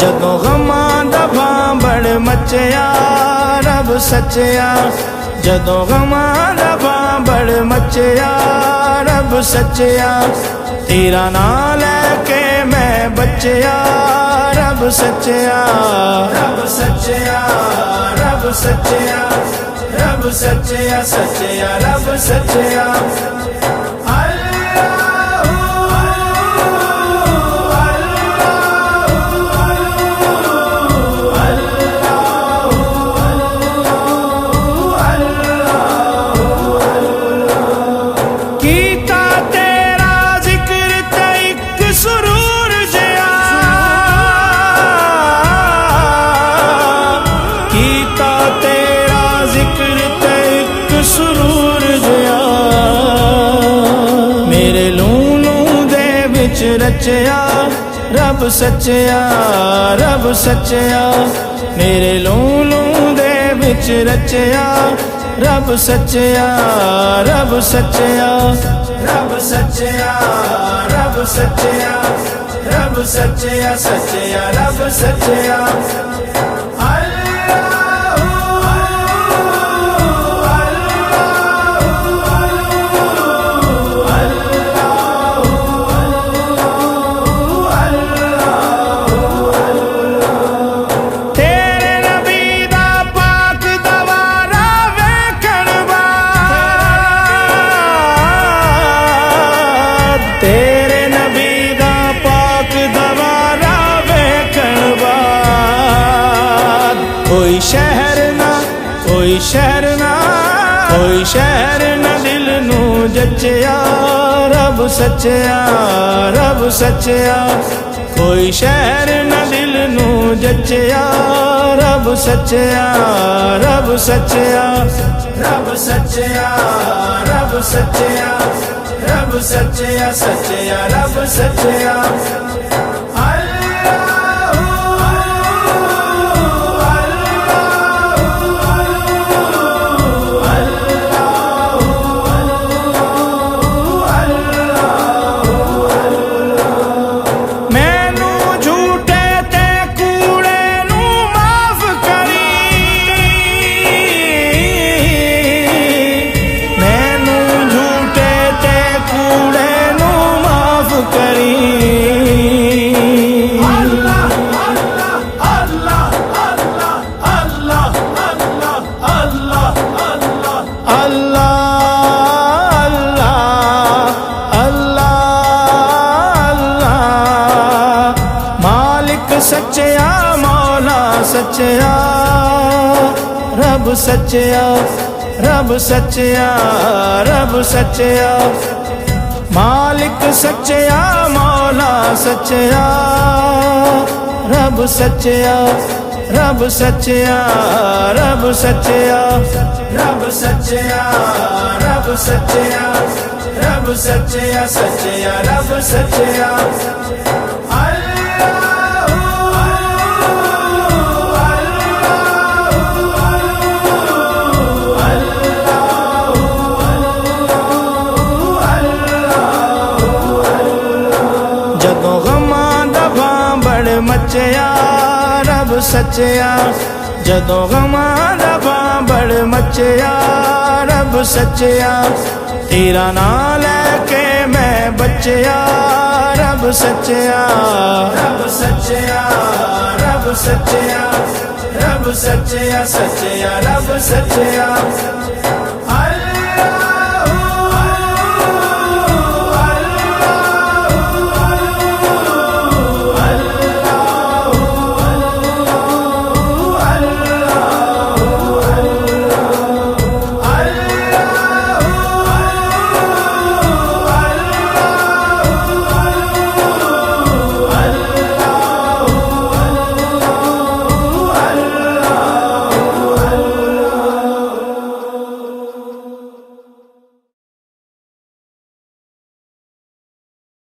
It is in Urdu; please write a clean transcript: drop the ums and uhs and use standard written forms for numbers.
جدوں غماں دا بھانبڑ مچیا رب سچیا جدوں غماں دا بھانبڑ مچیا رب سچیا تیرا نام لے کے میں بچیا رب سچیا رب سچیا رب سچیا رب سچیا سچیا رب سچیا سرور جیا میرے لوں لوں دے وچ رچیا رب سچیا رب سچیا میرے لوں لوں دے وچ رچیا رب سچیا رب سچیا رب سچیا رب سچیا رب سچیا سچیا رب سچیا تیرے نبی دا پاک دوارا ویکھن بعد کوئی شہر نہ کوئی شہر نہ کوئی شہر نہ دل نو جچیا رب سچیا رب سچیا کوئی شہر نہ دل نو جچیا رب سچیا رب سچیا رب سچیا رب سچیا رب سچیا سچیا رب سچیا سچیا مولا سچیا رب سچیا رب سچیا رب سچیا مالک سچیا مولا سچیا رب سچیا رب سچیا رب سچیا رب سچیا رب سچیا رب سچیا سچیا رب سچیا جدوں غماں دا بھانبڑ مچیا رب سچیا جدوں غماں دا بھانبڑ مچیا رب سچیا تیرا نام لے کے میں بچیا رب سچیا رب سچیا رب سچیا رب سچیا سچیا رب سچیا